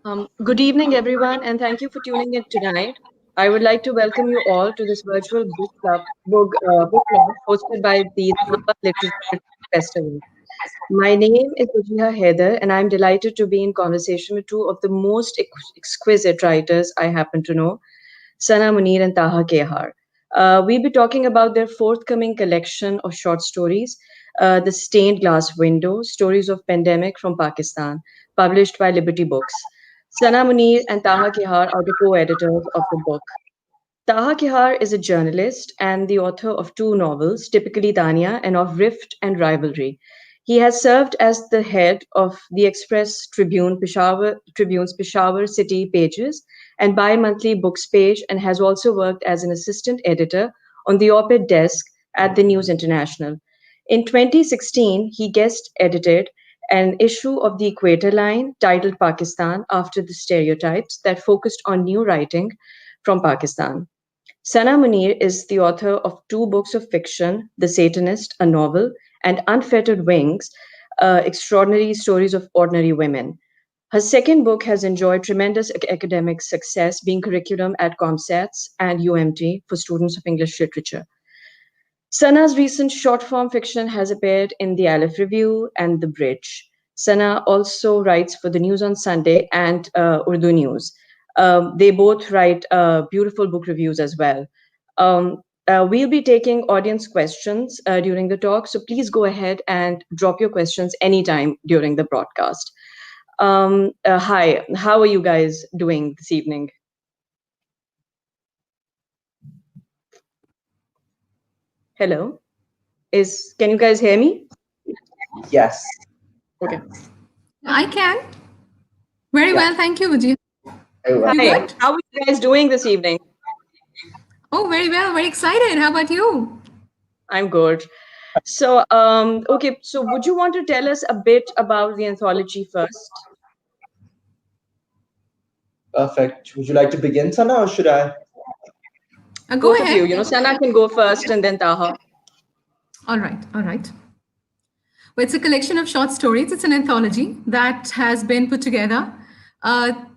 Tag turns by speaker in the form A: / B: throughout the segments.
A: Good evening, everyone, and thank you for tuning in tonight. I would like to welcome you all to this virtual book club hosted by the Dhaba Literature Festival. My name is Wajiha Haider, and I'm delighted to be in conversation with two of the most exquisite writers I happen to know, Sana Munir and Taha Kehar. We'll be talking about their forthcoming collection of short stories, The Stained Glass Window, Stories of Pandemic from Pakistan, published by Liberty Books. Sana Munir and Taha Kehar are the co-editors of the book. Taha Kehar is a journalist and the author of two novels, Typically Dania and of Rift and Rivalry. He has served as the head of the Express Tribune's Peshawar City pages and bi-monthly books page, and has also worked as an assistant editor on the op-ed desk at the News International. In 2016, he guest edited an issue of the Equator Line titled Pakistan After the Stereotypes that focused on new writing from Pakistan. Sana Munir is the author of two books of fiction, The Satanist, a novel, and Unfettered Wings, Extraordinary Stories of Ordinary Women. Her second book has enjoyed tremendous academic success, being curriculum at ComStats and UMT for students of English literature. Sana's recent short form fiction has appeared in the Aleph Review and The Bridge. Sana also writes for the News on Sunday and Urdu News. They both write beautiful book reviews as well. We'll be taking audience questions during the talk, so please go ahead and drop your questions anytime during the broadcast. Hi, how are you guys doing this evening? Hello, can you guys hear me?
B: Yes.
A: Okay.
C: I can. Very well, thank you, Vijay.
B: Very well.
A: Hi,
C: good?
A: how are you guys doing this evening?
C: Oh, very well, very excited. How about you?
A: I'm good. So, okay, so would you want to tell us a bit about the anthology first?
B: Perfect. Would you like to begin, Sana, or should I?
C: Go
A: Both of you,
C: ahead.
A: Sana can go first and then Taha.
C: All right, all right. Well, it's a collection of short stories. It's an anthology that has been put together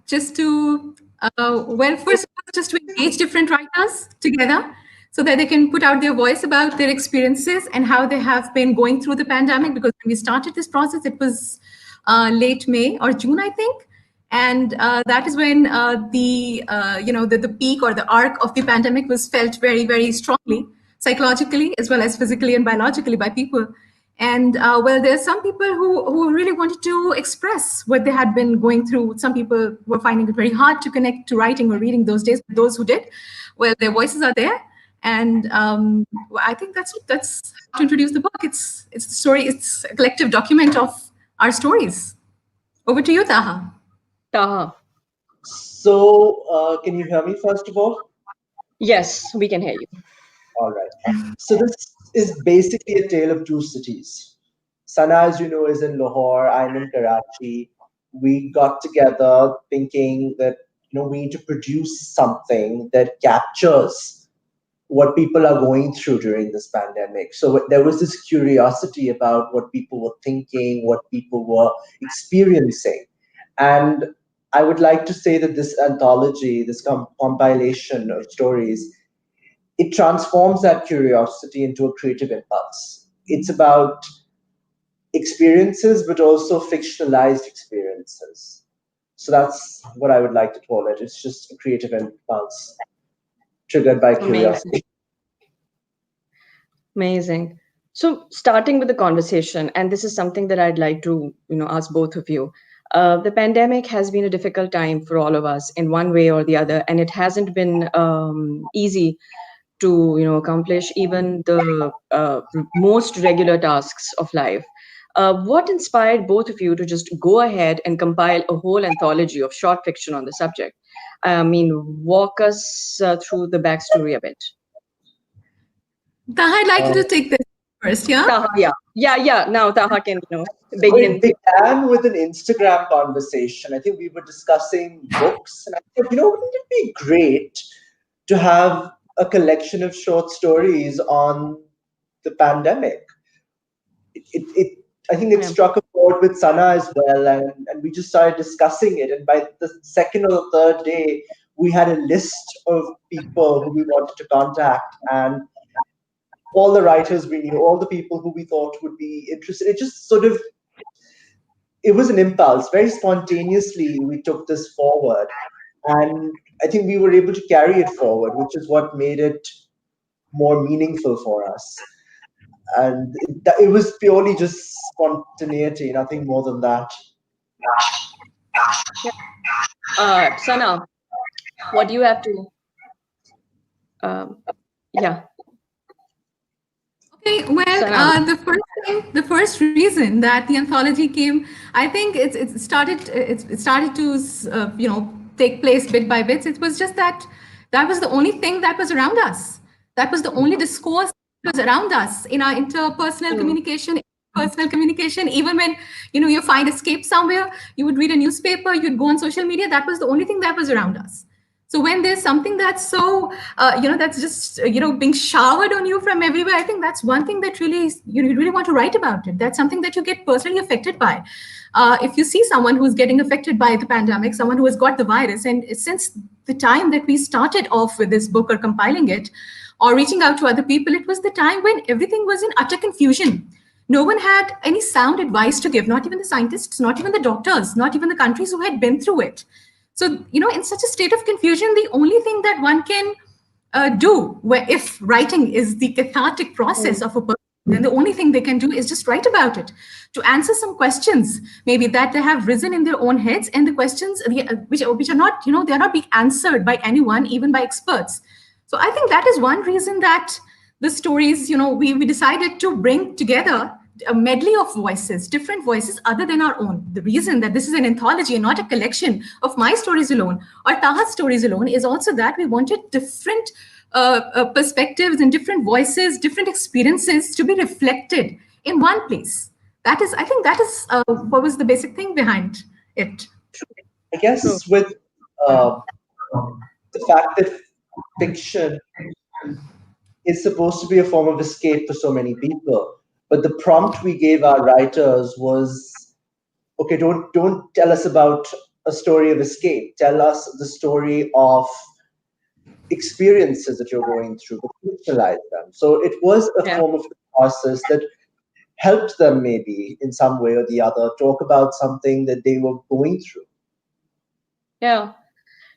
C: just to, first of all, just to engage different writers together so that they can put out their voice about their experiences and how they have been going through the pandemic. Because when we started this process, it was late May or June, I think. And that is when the peak or the arc of the pandemic was felt very, very strongly, psychologically as well as physically and biologically by people. And there's some people who really wanted to express what they had been going through. Some people were finding it very hard to connect to writing or reading those days. But those who did, well, their voices are there. And I think that's how to introduce the book. It's the story. It's a collective document of our stories. Over to you, Taha.
A: Taha.
B: So, can you hear me first of all?
A: Yes, we can hear you.
B: All right. So this is basically a tale of two cities. Sana, as you know, is in Lahore. I'm in Karachi. We got together thinking that we need to produce something that captures what people are going through during this pandemic. So there was this curiosity about what people were thinking, what people were experiencing. And I would like to say that this anthology, this compilation of stories, it transforms that curiosity into a creative impulse. It's about experiences, but also fictionalized experiences. So that's what I would like to call it. It's just a creative impulse triggered by curiosity.
A: Amazing. So, starting with the conversation, and this is something that I'd like to, ask both of you. The pandemic has been a difficult time for all of us in one way or the other, and it hasn't been easy to, accomplish even the most regular tasks of life. What inspired both of you to just go ahead and compile a whole anthology of short fiction on the subject? I mean, walk us through the backstory a bit.
C: Taha, I'd like you to take this first, yeah?
A: Taha, yeah. Now Taha can,
B: So
A: begin.
B: it began with an Instagram conversation. I think we were discussing books, and I said, wouldn't it be great to have a collection of short stories on the pandemic? I think it struck a chord board with Sana as well, and we just started discussing it. And by the second or the third day, we had a list of people who we wanted to contact, and all the writers we knew, all the people who we thought would be interested. It just sort of, it was an impulse. Very spontaneously, we took this forward, and I think we were able to carry it forward, which is what made it more meaningful for us. And it was purely just spontaneity, nothing more than that.
A: Yeah. Sana, what do you have to? Um, yeah,
C: Okay, well,
A: Sana.
C: the first reason that the anthology came, I think it started to take place bit by bit. It was just that that was the only thing that was around us. That was the only discourse that was around us in our interpersonal
A: Mm,
C: communication, personal communication. Even when you find escape somewhere, you would read a newspaper, you'd go on social media. That was the only thing that was around us. So when there's something that's so, that's just, being showered on you from everywhere, I think that's one thing that really, you really want to write about it. That's something that you get personally affected by. If you see someone who's getting affected by the pandemic, someone who has got the virus, and since the time that we started off with this book or compiling it or reaching out to other people, it was the time when everything was in utter confusion. No one had any sound advice to give, not even the scientists, not even the doctors, not even the countries who had been through it. So, in such a state of confusion, the only thing that one can do, where if writing is the cathartic process
A: mm,
C: of a person, then the only thing they can do is just write about it, to answer some questions, maybe that they have risen in their own heads, and the questions which are not, they are not being answered by anyone, even by experts. So I think that is one reason that the stories, we decided to bring together a medley of voices, different voices other than our own. The reason that this is an anthology and not a collection of my stories alone or Taha's stories alone is also that we wanted different perspectives and different voices, different experiences to be reflected in one place. That is, I think that is what was the basic thing behind it.
B: I
A: true.
B: guess with uh, the fact that fiction is supposed to be a form of escape for so many people, but the prompt we gave our writers was, okay, don't tell us about a story of escape. Tell us the story of experiences that you're going through, but fictionalize them. So it was a
A: Yeah,
B: form of catharsis that helped them maybe in some way or the other talk about something that they were going through.
A: yeah.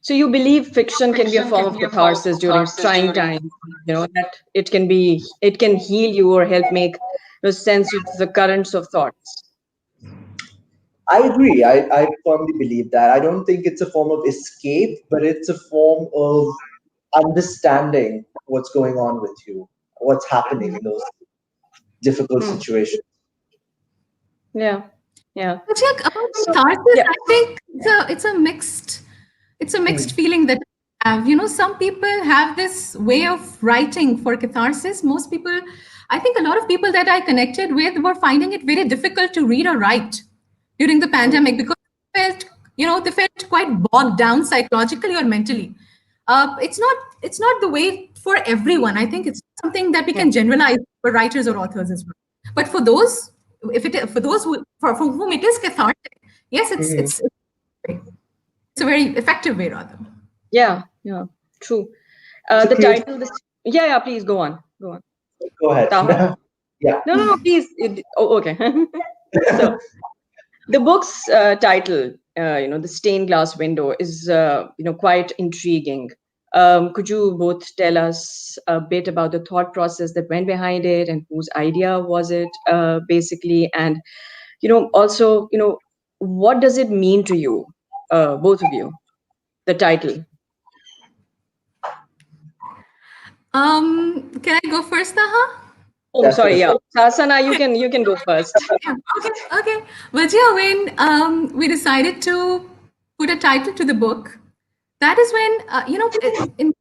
A: So you believe fiction can be a form of catharsis during trying times, that it can heal you or help make sense of the currents of thoughts.
B: I agree. I firmly believe that. I don't think it's a form of escape, but it's a form of understanding what's going on with you, what's happening in those difficult
A: Hmm.
B: situations.
A: Yeah, yeah.
C: But yeah, about
A: So,
C: catharsis,
A: yeah.
C: I think it's a mixed
B: Hmm.
C: feeling that I have. Some people have this way of writing for catharsis. Most people, I think a lot of people that I connected with were finding it very difficult to read or write during the
A: Hmm.
C: pandemic because they felt quite bogged down psychologically or mentally. It's not the way for everyone. I think it's something that we
A: Yeah.
C: can generalize for writers or authors as well. But for those, if it for those for whom it is cathartic, yes,
B: Hmm.
C: it's a very effective way rather.
A: Yeah, yeah, true.
B: It's a
A: The
B: creative.
A: title, yeah, yeah, please go on. Go on.
B: Go ahead.
A: Taha?
B: Yeah.
A: No, no, no, please. Oh, okay. So the book's title, the stained glass window, is, quite intriguing. Could you both tell us a bit about the thought process that went behind it and whose idea was it, basically? And, also, what does it mean to you, both of you, the title?
C: Can I go first, Taha?
A: Oh, sorry, yeah.
B: Definitely.
A: Sasana, you can go first.
C: Yeah, okay. But yeah, when we decided to put a title to the book, that is when in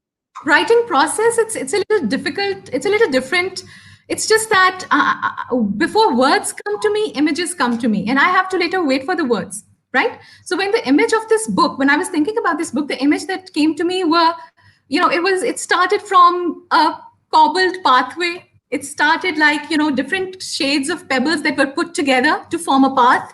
C: writing process, it's a little difficult. It's a little different. It's just that before words come to me, images come to me, and I have to later wait for the words. Right. So when the image of this book, when I was thinking about this book, the image that came to me were, it started from a cobbled pathway. It started like, different shades of pebbles that were put together to form a path.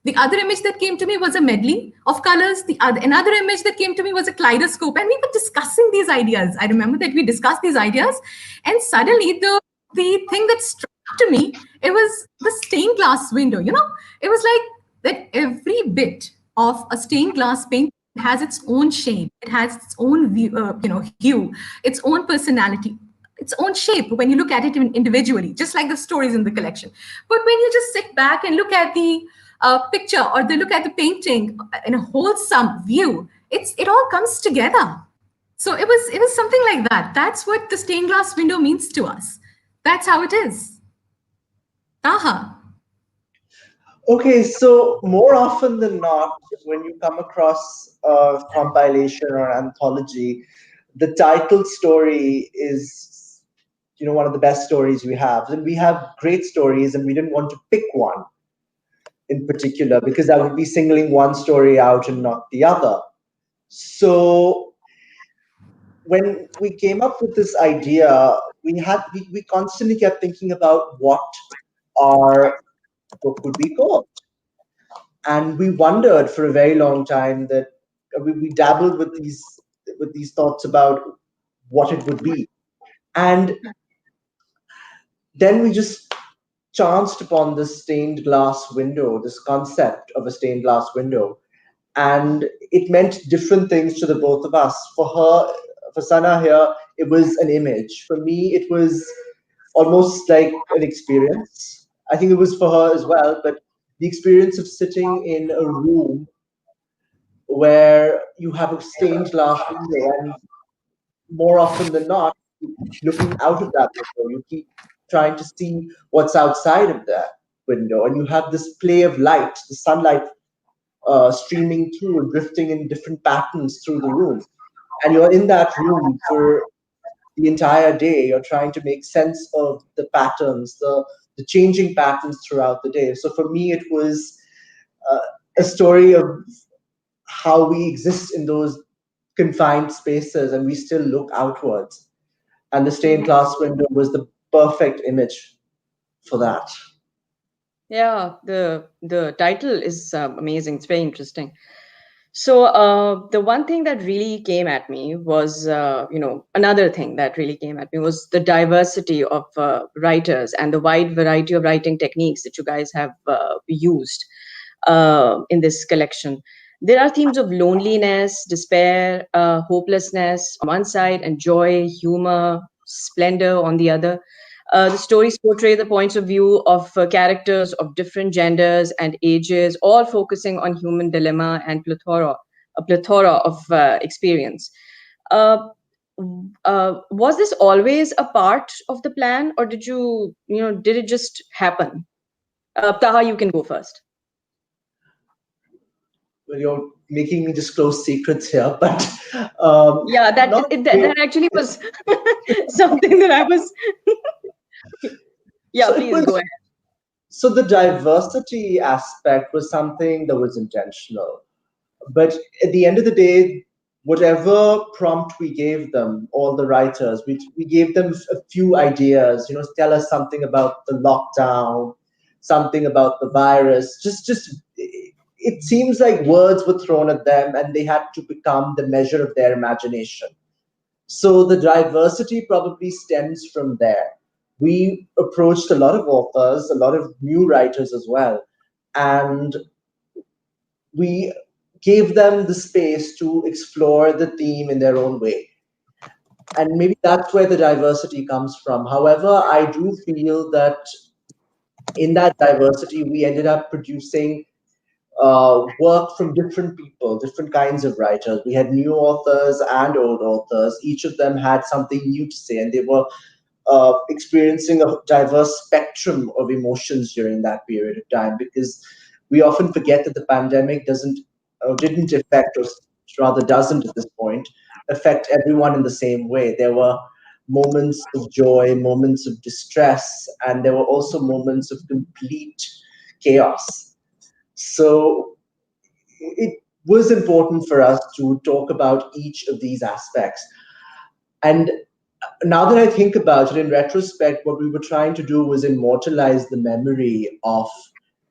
C: The other image that came to me was a medley of colors. Another image that came to me was a kaleidoscope, and we were discussing these ideas. I remember that we discussed these ideas, and suddenly the thing that struck to me, it was the stained glass window. It was like that every bit of a stained glass paint has its own shade. It has its own view, hue, its own personality, its own shape when you look at it individually, just like the stories in the collection. But when you just sit back and look at the picture, or they look at the painting in a wholesome view, it all comes together. So it was something like that. That's what the stained glass window means to us. That's how it is. Taha.
B: Okay, so more often than not, when you come across a compilation or an anthology, the title story is, one of the best stories we have. And we have great stories, and we didn't want to pick one in particular because that would be singling one story out and not the other. So when we came up with this idea, we constantly kept thinking about what our book would be called. And we wondered for a very long time that we dabbled with these thoughts about what it would be. And then we just chanced upon this stained glass window, this concept of a stained glass window. And it meant different things to the both of us. For her, for Sana here, it was an image. For me, it was almost like an experience. I think it was for her as well, but the experience of sitting in a room where you have a stained glass window, and more often than not, looking out of that window, you keep trying to see what's outside of that window, and you have this play of light, the sunlight streaming through and drifting in different patterns through the room. And you're in that room for the entire day. You're trying to make sense of the patterns, the changing patterns throughout the day. So for me, it was uh, a story of how we exist in those confined spaces and we still look outwards. And the stained glass window was the perfect image for that.
A: Yeah, the title is amazing. It's very interesting. So the one thing that really came at me was, another thing that really came at me was the diversity of writers and the wide variety of writing techniques that you guys have used in this collection. There are themes of loneliness, despair, hopelessness on one side, and joy, humor, splendor on the other. The stories portray the points of view of characters of different genders and ages, all focusing on human dilemma and a plethora of experience. Uh, was this always a part of the plan, or did it just happen? Taha, you can go first.
B: Well, you're making me disclose secrets here, but
A: Yeah, that
B: not
A: that actually was something that I was. Yeah,
B: so it
A: please go
B: was
A: ahead.
B: so the diversity aspect was something that was intentional. But at the end of the day, whatever prompt we gave them, all the writers, we gave them a few ideas, tell us something about the lockdown, something about the virus. Just it seems like words were thrown at them and they had to become the measure of their imagination. So the diversity probably stems from there. We approached a lot of authors, a lot of new writers as well, and we gave them the space to explore the theme in their own way. And maybe that's where the diversity comes from. However, I do feel that in that diversity, we ended up producing work from different people, different kinds of writers. We had new authors and old authors. Each of them had something new to say, and they were experiencing a diverse spectrum of emotions during that period of time, because we often forget that the pandemic didn't affect, or rather doesn't at this point, affect everyone in the same way. There were moments of joy, moments of distress, and there were also moments of complete chaos. So it was important for us to talk about each of these aspects. And now that I think about it in retrospect, what we were trying to do was immortalize the memory of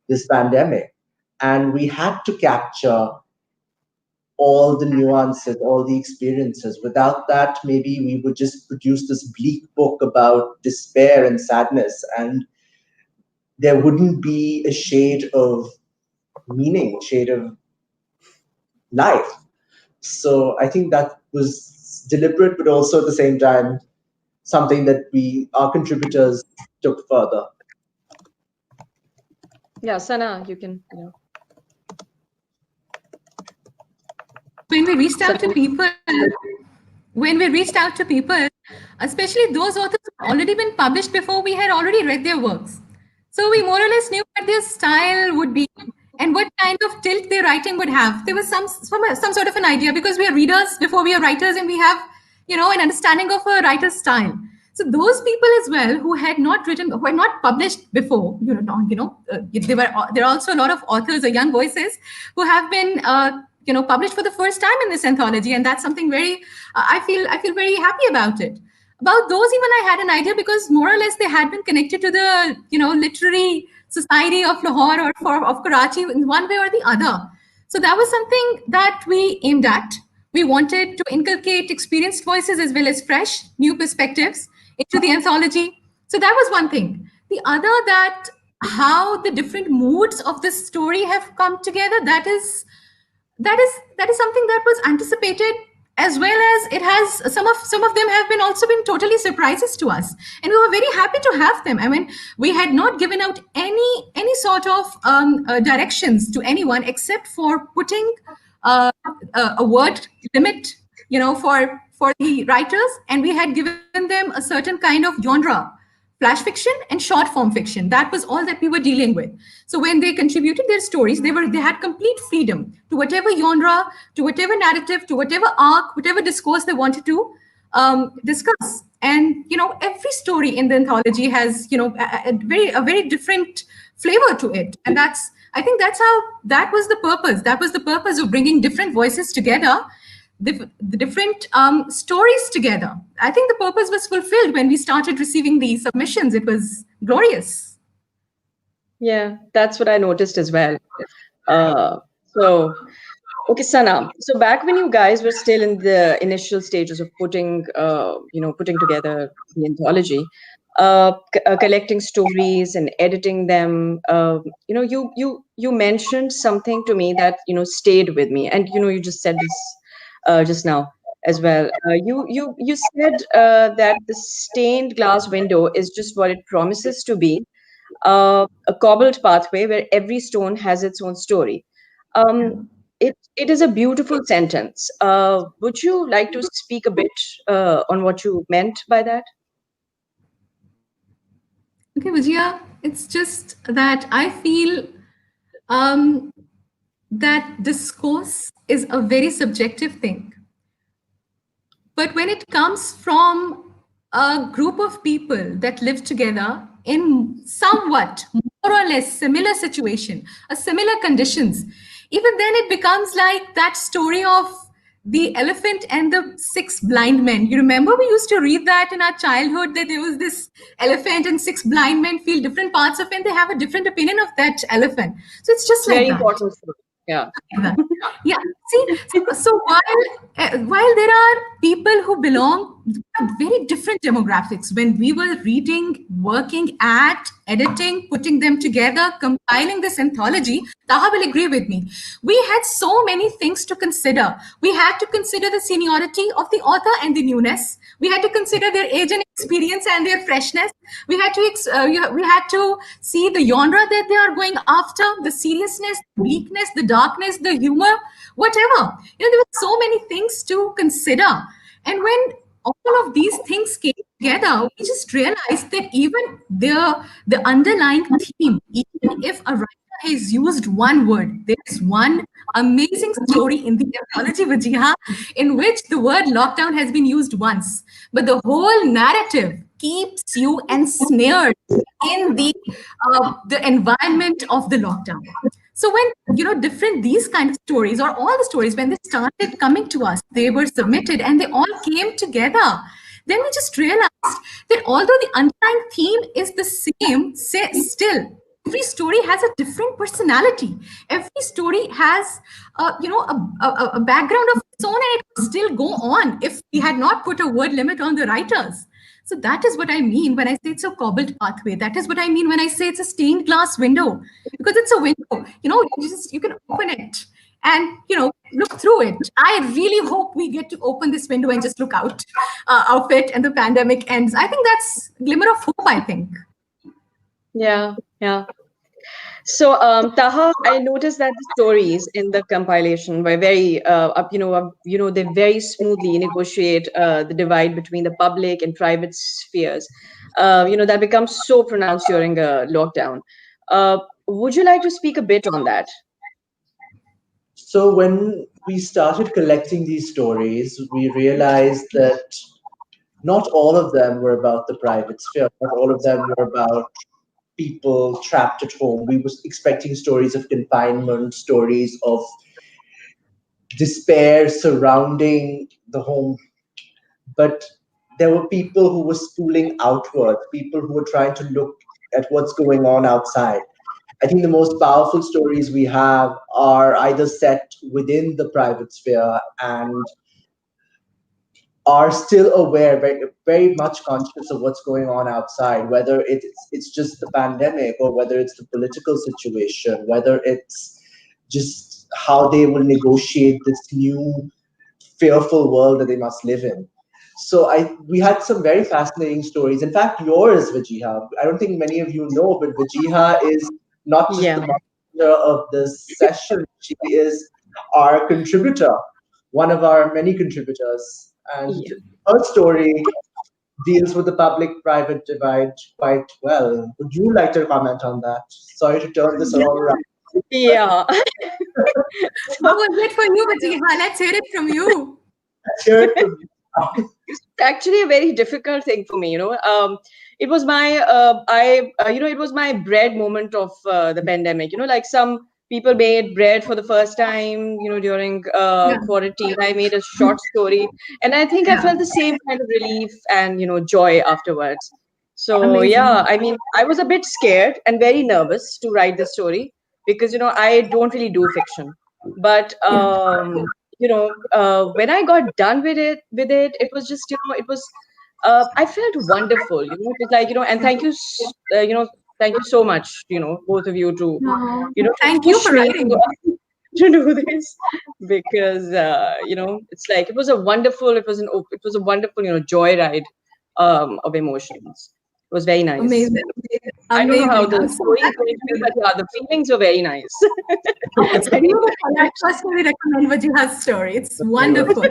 B: this pandemic. and we had to capture all the nuances, all the experiences. Without that, maybe we would just produce this bleak book about despair and sadness, and there wouldn't be a shade of meaning, shade of life. So I think that was deliberate, but also at the same time something that our contributors took further.
A: Yeah, Sana, you can,
C: When we reached out to
A: Sana.
C: people, when we reached out to people, especially those authors who had already been published before, we had already read their works. So we more or less knew what their style would be and what kind of tilt their writing would have. There was some sort of an idea because we are readers before we are writers, and we have, an understanding of a writer's style. So those people as well who had not written, who had not published before, there are also a lot of authors or young voices who have been published for the first time in this anthology, and that's something very I feel very happy about it. About those, even I had an idea because more or less they had been connected to the literary society of Lahore or of Karachi in one way or the other. So that was something that we aimed at. We wanted to inculcate experienced voices as well as fresh new perspectives into the anthology. So that was one thing. The other, that how the different moods of the story have come together, that is something that was anticipated, as well as it has some of them have been also been totally surprises to us, and we were very happy to have them. I mean, we had not given out any sort of directions to anyone except for putting a word limit, for the writers, and we had given them a certain kind of genre: flash fiction and short form fiction. That was all that we were dealing with. So when they contributed their stories, they had complete freedom to whatever genre, to whatever narrative, to whatever arc, whatever discourse they wanted to discuss. And every story in the anthology has a very different flavor to it, and I think that was the purpose. That was the purpose of bringing different voices together, the different stories together. I think the purpose was fulfilled when we started receiving the submissions. It was glorious.
A: Yeah, that's what I noticed as well. Uh, so, okay, Sana. So back when you guys were still in the initial stages of putting together the anthology, collecting stories and editing them, you mentioned something to me that stayed with me, and you just said this just now as well. You said that the stained glass window is just what it promises to be, a cobbled pathway where every stone has its own story. It is a beautiful sentence. Would you like to speak a bit on what you meant by that?
C: Okay, Vijaya, it's just that I feel um, that discourse is a very subjective thing. But when it comes from a group of people that live together in somewhat more or less similar situation, a similar conditions, even then it becomes like that story of the elephant and the six blind men. You remember we used to read that in our childhood, that there was this elephant and six blind men feel different parts of it and they have a different opinion of that elephant. So it's just like
A: Very
C: that.
A: important story. Yeah.
C: That. Yeah. See, so while there are people who belong to very different demographics, when we were reading, working at, editing, putting them together, compiling this anthology, Taha will agree with me. We had so many things to consider. We had to consider the seniority of the author and the newness. We had to consider their age and experience and their freshness. We had to see the genre that they are going after, the seriousness, the bleakness, the darkness, the humor, whatever. There were so many things to consider. And when all of these things came together, we just realized that even the underlying theme, even if a writer has used one word, there is one amazing story in the anthology, Vajiha, in which the word lockdown has been used once, but the whole narrative keeps you ensnared in the environment of the lockdown. So when different these kind of stories, or all the stories, when they started coming to us, they were submitted and they all came together. Then we just realized that although the underlying theme is the same, still every story has a different personality. Every story has, a background of its own, and it would still go on if we had not put a word limit on the writers. So that is what I mean when I say it's a cobbled pathway. That is what I mean when I say it's a stained glass window, because it's a window. You can open it and look through it. I really hope we get to open this window and just look out of it, and the pandemic ends. I think that's a glimmer of hope. I think.
A: Yeah, yeah. So, Taha, I noticed that the stories in the compilation were very, they very smoothly negotiate the divide between the public and private spheres. That becomes so pronounced during a lockdown. Would you like to speak a bit on that?
B: So when we started collecting these stories, we realized that not all of them were about the private sphere. Not all of them were about people trapped at home. We were expecting stories of confinement, stories of despair surrounding the home. But there were people who were spooling outward, people who were trying to look at what's going on outside. I think the most powerful stories we have are either set within the private sphere and are still aware, very, very much conscious of what's going on outside, whether it's just the pandemic or whether it's the political situation, whether it's just how they will negotiate this new fearful world that they must live in. So we had some very fascinating stories. In fact, yours, Vajiha, I don't think many of you know, but Vajiha is not just the
A: Yeah,
B: moderator of this session, she is our contributor, one of our many contributors. And
A: yeah.
B: her story deals with the public private divide quite well. Would you like to comment on that? Sorry to turn this all around.
A: Yeah.
C: How
A: So,
C: was it for you, Vatiha? Let's hear it from you.
B: Let's hear it from you.
A: it's actually a very difficult thing for me. It was my it was my bread moment of the pandemic. Like some people made bread for the first time, during
C: Yeah,
A: quarantine. I made a short story, and I think I
C: yeah,
A: felt the same kind of relief and joy afterwards. So
C: amazing.
A: yeah, I mean, I was a bit scared and very nervous to write the story because I don't really do fiction, but
C: Yeah,
A: when I got done it was just it was I felt wonderful. It was like and
C: yeah.
A: thank you so much, both of you to
C: No,
A: to
C: thank you
A: push
C: for
A: me to
C: writing.
A: to do this because it's like it was a wonderful joyride of emotions. It was very nice.
C: Amazing,
A: I don't know how
C: amazing.
A: the
C: I'm so
A: story is
C: glad
A: going
C: to
A: to be,
C: hear
A: but
C: that.
A: yeah, the feelings were very nice.
C: It's
A: I mean,
C: beautiful. I personally recommend Vajiha's story. It's
B: Very well.
C: wonderful.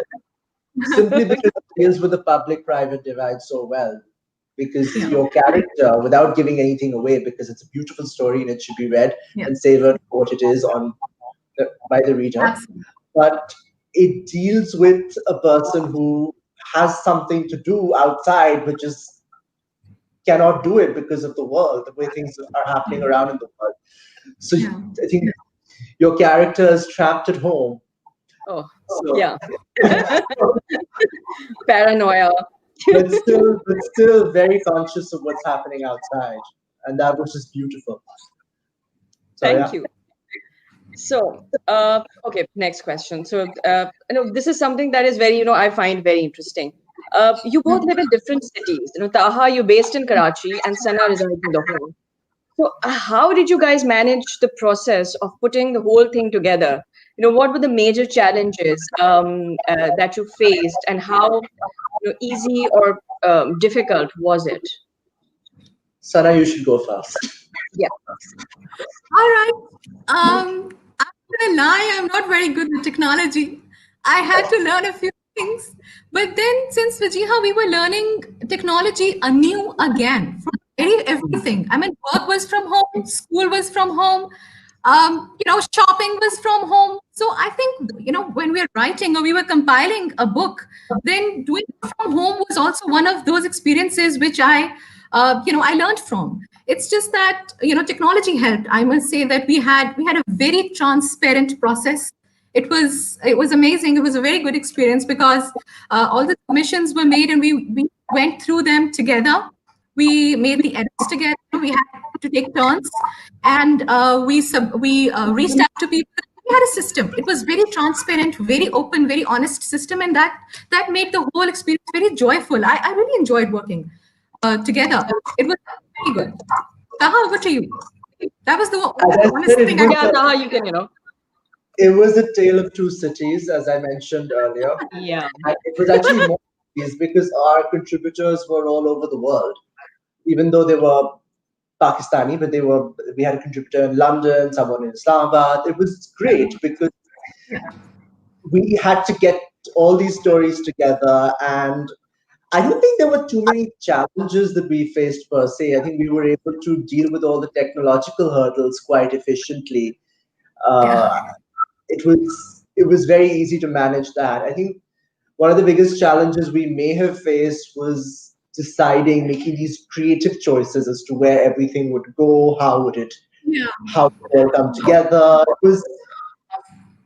B: Simply because it deals with the public private divide so well. Because
C: Yeah,
B: your character, without giving anything away, because it's a beautiful story and it should be read
C: yeah,
B: and savored for what it is by the reader,
C: absolutely.
B: but it deals with a person who has something to do outside, but just cannot do it because of the world, the way things are happening around in the world. So
C: Yeah.
B: I think your character is trapped at home.
A: oh,
B: So
A: yeah, paranoia.
B: but still very conscious of what's happening outside, and that was just beautiful. So
A: Thank
B: yeah.
A: you. So, okay, next question. So, this is something that is very, I find very interesting. You both live in different cities. Taha, you're based in Karachi, and Sana resides in Lahore. So, how did you guys manage the process of putting the whole thing together? What were the major challenges that you faced, and how easy or difficult was it?
B: Sana, you should go first.
A: Yeah.
C: All right. I'm gonna lie, I'm not very good with technology. I had to learn a few things. But then since Vajiha, we were learning technology anew again from everything. I mean, work was from home, school was from home, shopping was from home. So I think, when we were writing or we were compiling a book, then doing it from home was also one of those experiences which I learned from. It's just that technology helped. I must say that we had a very transparent process. It was amazing. It was a very good experience because all the submissions were made and we went through them together. We made the edits together. We had to take turns, and we reached out to people. We had a system. It was very transparent, very open, very honest system, and that made the whole experience very joyful. I really enjoyed working together. It was very good. Taha, over to you. That was the
B: As I
C: honest
B: said,
C: thing I.
A: Yeah, Taha, you can.
B: it was a tale of two cities, as I mentioned earlier.
A: Yeah.
B: And it was actually more cities because our contributors were all over the world, even though they were Pakistani, but we had a contributor in London, someone in Islamabad. It was great because we had to get all these stories together, and I don't think there were too many challenges that we faced per se. I think we were able to deal with all the technological hurdles quite efficiently. Uh,
C: Yeah.
B: it was very easy to manage that. I think one of the biggest challenges we may have faced was deciding, making these creative choices as to where everything would go,
C: Yeah.
B: how would it all come together. It was,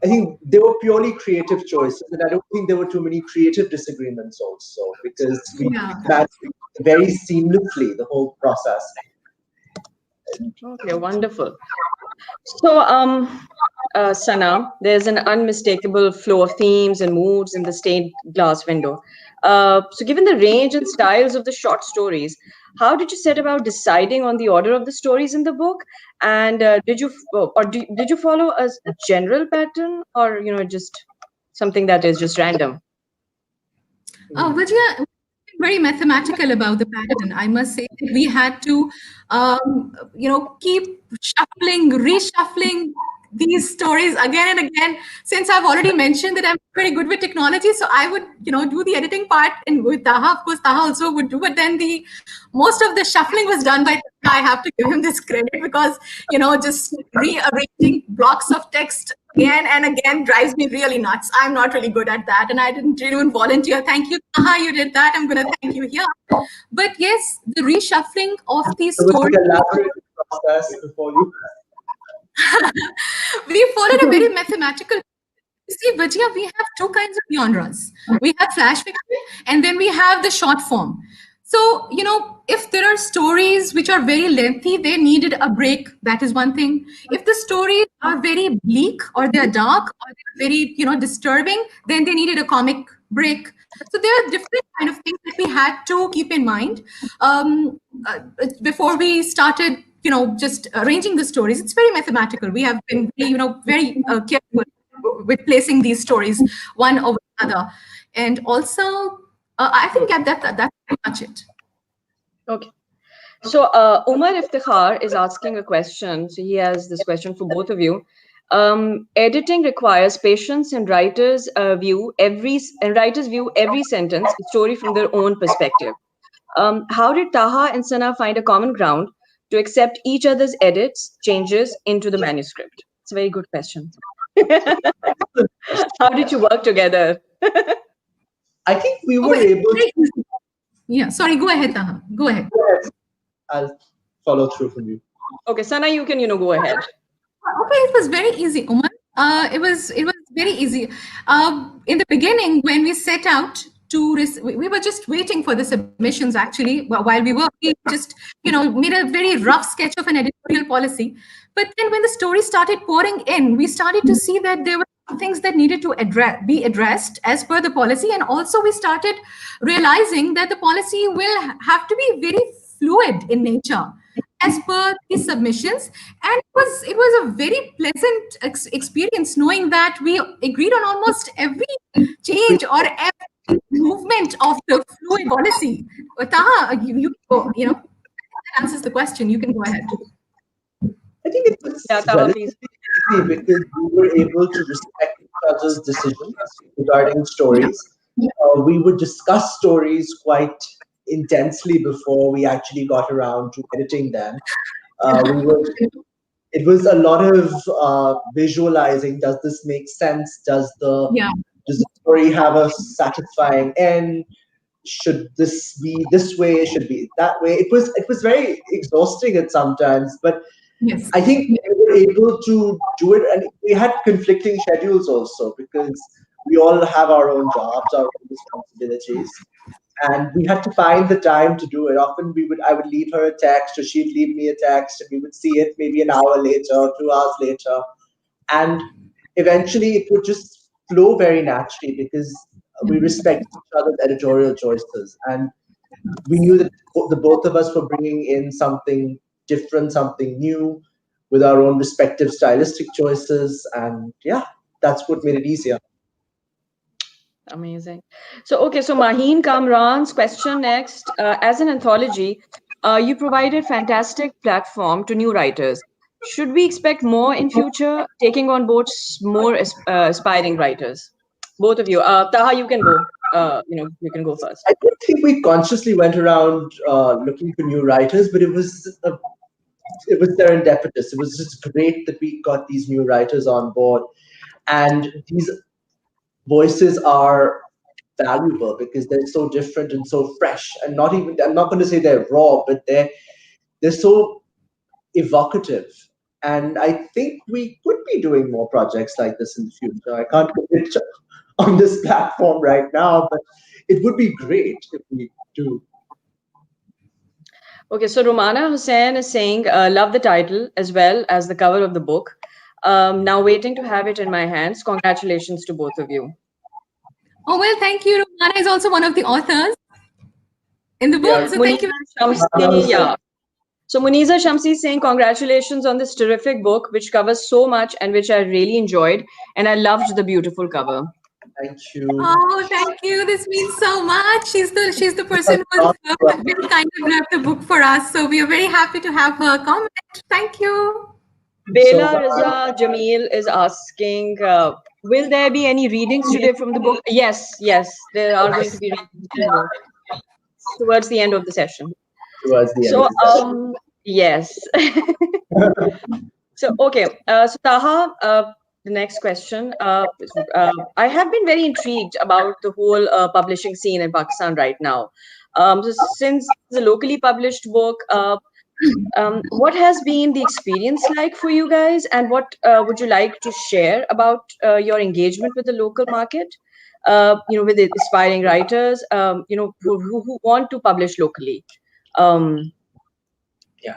B: I think they were purely creative choices, and I don't think there were too many creative disagreements also because we
C: Yeah.
B: managed very seamlessly the whole process.
A: Okay, wonderful. So, Sana, there's an unmistakable flow of themes and moods in the stained glass window. So, given the range and styles of the short stories, how did you set about deciding on the order of the stories in the book? And did you follow a general pattern, or just something that is just random?
C: But yeah, very mathematical about the pattern. I must say that we had to, keep shuffling, reshuffling these stories again and again. Since I've already mentioned that I'm very good with technology, so I would, do the editing part, and with Taha, of course, Taha also would do. But then the most of the shuffling was done by Taha. I have to give him this credit because, just rearranging blocks of text again and again drives me really nuts. I'm not really good at that, and I didn't even volunteer. Thank you, Taha, you did that. I'm going to thank you here. But yes, the reshuffling of these
B: It was
C: stories,
B: an elaborate process before you.
C: we followed a very mathematical. See, Vijaya, we have two kinds of genres. We have flash fiction, and then we have the short form. So, if there are stories which are very lengthy, they needed a break. That is one thing. If the stories are very bleak or they're dark or they're very, disturbing, then they needed a comic break. So there are different kind of things that we had to keep in mind before we started, just arranging the stories. It's very mathematical. We have been, very careful with placing these stories one over another, and also I think that's pretty much it.
A: Okay. So, Umar Iftikhar is asking a question. So, he has this question for both of you. Editing requires patience, and writers view every sentence, story from their own perspective. How did Taha and Sana find a common ground to accept each other's edits, changes into the manuscript? It's a very good question. How did you work together?
B: I think we
C: Oh,
B: were
C: it's
B: able
C: very
B: to.
C: easy. Yeah, sorry, go ahead, Taha, go ahead.
B: I'll follow through from you.
A: Okay, Sana, you can, go ahead.
C: Okay, it was very easy, Umar. It was very easy. In the beginning, when we set out to, we were just waiting for the submissions. Actually, while we just made a very rough sketch of an editorial policy. But then, when the story started pouring in, we started to see that there were things that needed to be addressed as per the policy, and also we started realizing that the policy will have to be very fluid in nature as per the submissions, and it was a very pleasant experience knowing that we agreed on almost every change or every movement of the fluid policy. Taha, you go, that answers the question. You can go ahead.
B: I think it
A: Yeah,
B: was
A: Taha, please.
B: relatively easy because we were able to respect each other's decisions regarding
C: Yeah.
B: stories. We would discuss stories quite intensely before we actually got around to editing them. We would. It was a lot of visualizing. Does this make sense?
C: Yeah.
B: Does the story have a satisfying end? Should this be this way? Should be that way? It was very exhausting at sometimes, but
C: Yes.
B: I think we were able to do it, and we had conflicting schedules also because we all have our own jobs, our own responsibilities, and we had to find the time to do it. Often I would leave her a text, or she'd leave me a text, and we would see it maybe an hour later, 2 hours later, and eventually it would just flow very naturally because we respected each other's editorial choices, and we knew that the both of us were bringing in something different, something new, with our own respective stylistic choices, and yeah, that's what made it easier.
A: Amazing. So, okay, so Maheen Kamran's question next. As an anthology, you provided fantastic platform to new writers. Should we expect more in future, taking on board more aspiring writers? Both of you. Taha, you can go. You can go first.
B: I don't think we consciously went around looking for new writers, but it was serendipitous. It was just great that we got these new writers on board, and these voices are valuable because they're so different and so fresh, and not even, I'm not going to say they're raw, but they're so evocative. And I think we could be doing more projects like this in the future. I can't commit on this platform right now, but it would be great if we do.
A: Okay, so Romana Hussain is saying, love the title as well as the cover of the book. Now waiting to have it in my hands. Congratulations to both of you.
C: Oh, well, thank you. Romana is also one of the authors in the book.
B: Yeah,
C: So thank
A: Muniza
C: you.
A: Shamsi, yeah. So Muniza Shamsi is saying, congratulations on this terrific book, which covers so much and which I really enjoyed. And I loved the beautiful cover.
B: thank you.
C: Oh, thank you. This means so much. She's the person who has been kind of wrapped the book for us. So we are very happy to have her comment. Thank you.
B: So
A: Bela Riza Jamil is asking, will there be any readings today from the book? Yes, yes, there are going to be readings towards the end of the session.
B: towards the end
A: So,
B: of the session.
A: yes. So, okay. So, Taha, the next question. I have been very intrigued about the whole publishing scene in Pakistan right now. So since it's a locally published book, what has been the experience like for you guys, and what would you like to share about your engagement with the local market? With the aspiring writers, who want to publish locally. Um,
B: Yeah.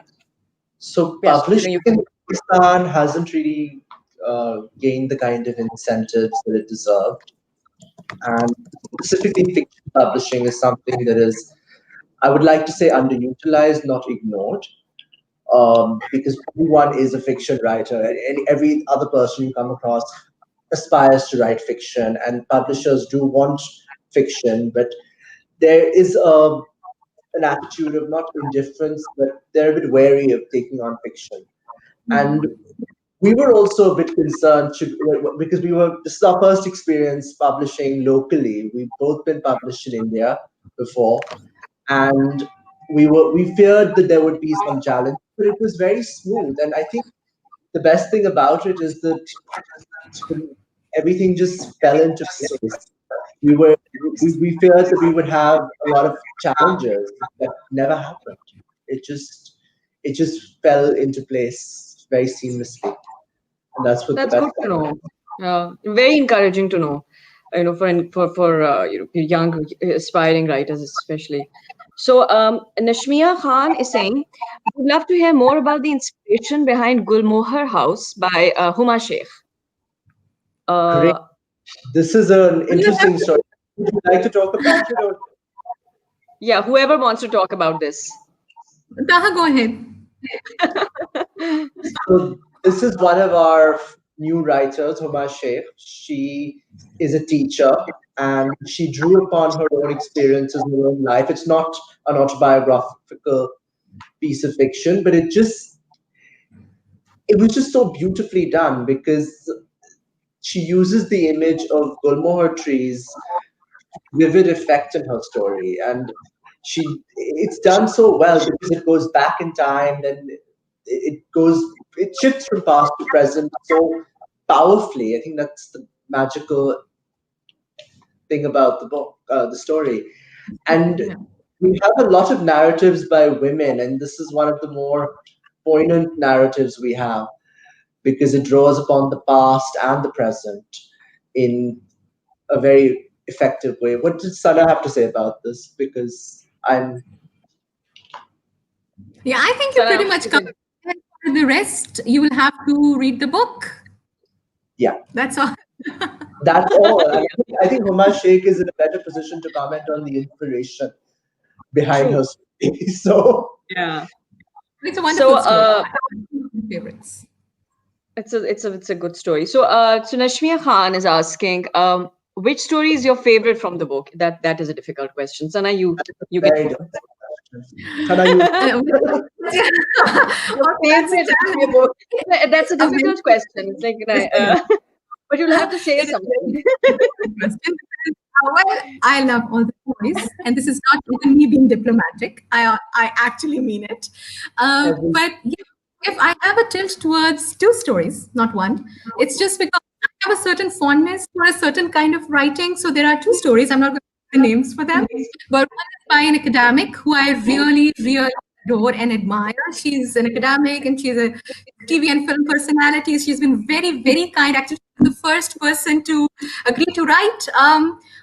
B: So
A: yes,
B: publishing
A: you
B: in
A: can.
B: Pakistan hasn't really gained the kind of incentives that it deserved. And specifically, fiction publishing is something that is, I would like to say, underutilized, not ignored. Because everyone is a fiction writer, and every other person you come across aspires to write fiction, and publishers do want fiction, but there is an attitude of not indifference, but they're a bit wary of taking on fiction. And we were also a bit concerned because this is our first experience publishing locally. We've both been published in India before, and we feared that there would be some challenge, but it was very smooth. And I think the best thing about it is that everything just fell into place. We feared that we would have a lot of challenges that never happened. It just it just fell into place very seamlessly, and that's what the
A: That's
B: best
A: good to
B: part.
A: know. Very encouraging to know. For young aspiring writers especially. So Nashmiya Khan is saying, would love to hear more about the inspiration behind Gulmohar House by Huma Sheikh.
B: Great.
A: Uh,
B: This is an
C: Would you have
B: interesting story. Would you like to talk about it, or
A: yeah, whoever wants to talk about this.
C: Taha, go ahead.
B: so? This is one of our new writers, Huma Sheikh. She is a teacher, and she drew upon her own experiences in her own life. It's not an autobiographical piece of fiction, but it was just so beautifully done because she uses the image of gulmohar trees, vivid effect in her story, and it's done so well because it goes back in time, then it shifts from past to present so powerfully. I think that's the magical thing about the book, the story. And
C: Yeah.
B: we have a lot of narratives by women, and this is one of the more poignant narratives we have because it draws upon the past and the present in a very effective way. What does Sana have to say about this? Because I'm,
C: Yeah, I think you
A: Sana,
C: pretty
A: what
C: much
A: do you
C: covered
A: think?
C: it. For the rest, you will have to read the book.
B: yeah,
C: That's all.
B: that's all. I think Huma Sheikh is in a better position to comment on the inspiration behind her
A: True.
B: story. So,
A: Yeah.
C: It's a
A: So
C: wonderful story. One of my favorites.
A: it's a good story. So Nashmiya Khan is asking, which story is your favorite from the book? That is a difficult question. Sana, you can
B: very
A: go
B: difficult
A: first.
B: question. Sana, you
C: Uh,
A: Your
C: okay, that's a
A: favorite from your
C: challenge.
A: book. That's a
C: A very,
A: difficult question. It's like,
C: yes,
A: but you'll have to say
C: it is
A: something.
C: very difficult question. Well, I love all the stories, and this is not even me being diplomatic. I actually mean it.
B: every
C: But yeah, if I have a tilt towards two stories, not one, it's just because I have a certain fondness for a certain kind of writing. So there are two stories. I'm not going to give the names for them, but one is by an academic who I really, really adore and admire. She's an academic and she's a TV and film personality. She's been very, very kind. Actually, she's the first person to agree to write.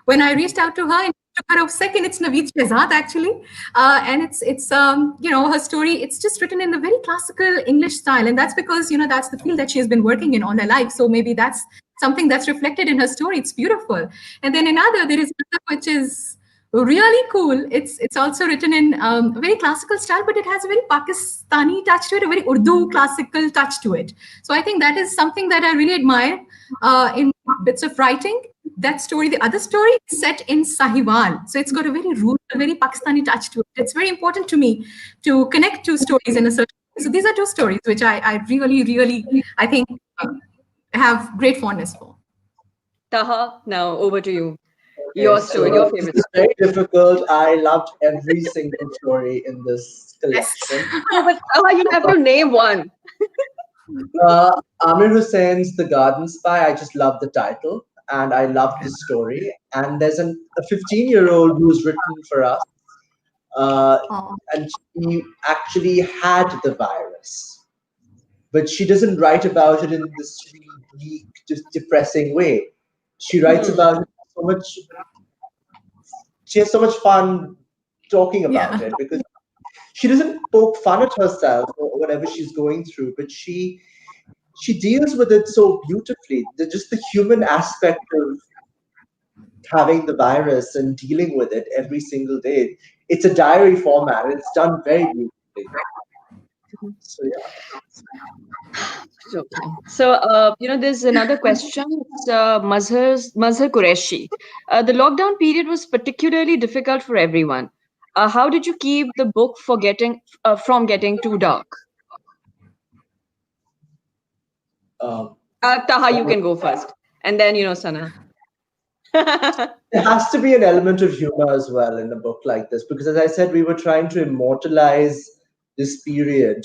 C: When I reached out to her, and it took her a second. It's Naveed Shehzad actually, and it's her story. It's just written in the very classical English style, and that's because that's the field that she has been working in all her life. So maybe that's something that's reflected in her story. It's beautiful. And then another, there is another which is really cool. It's also written in a very classical style, but it has a very Pakistani touch to it, a very Urdu classical touch to it. So I think that is something that I really admire in bits of writing. That story, the other story, is set in Sahiwal, so it's got a very rural, very Pakistani touch to it. It's very important to me to connect two stories in a certain way. So these are two stories which I really, really, I think have great fondness for.
A: Taha, now over to you.
B: okay.
A: Your
B: So
A: story, your
B: this
A: favorite
B: is
A: story.
B: very difficult. I loved every single story in this
C: Yes.
B: collection.
A: No, but Taha, you have to name one.
B: Amir Hussein's The Garden Spy. I just love the title and I love the story. And there's a 15-year-old who's written for us, uh,
C: Oh,
B: and she actually had the virus, but she doesn't write about it in this really bleak, just depressing way. She writes
A: Hmm.
B: about it so much. She has so much fun talking about
C: yeah.
B: it because she doesn't poke fun at herself or whatever she's going through, but she deals with it so beautifully. Just the human aspect of having the virus and dealing with it every single day. It's a diary format. And it's done very beautifully. So yeah.
A: Okay. There's another question. It's Mazhar Qureshi. The lockdown period was particularly difficult for everyone. How did you keep the book from getting too dark?
B: Um,
A: Taha, you can go first, and then Sana.
B: there has to be an element of humor as well in a book like this because, as I said, we were trying to immortalize this period,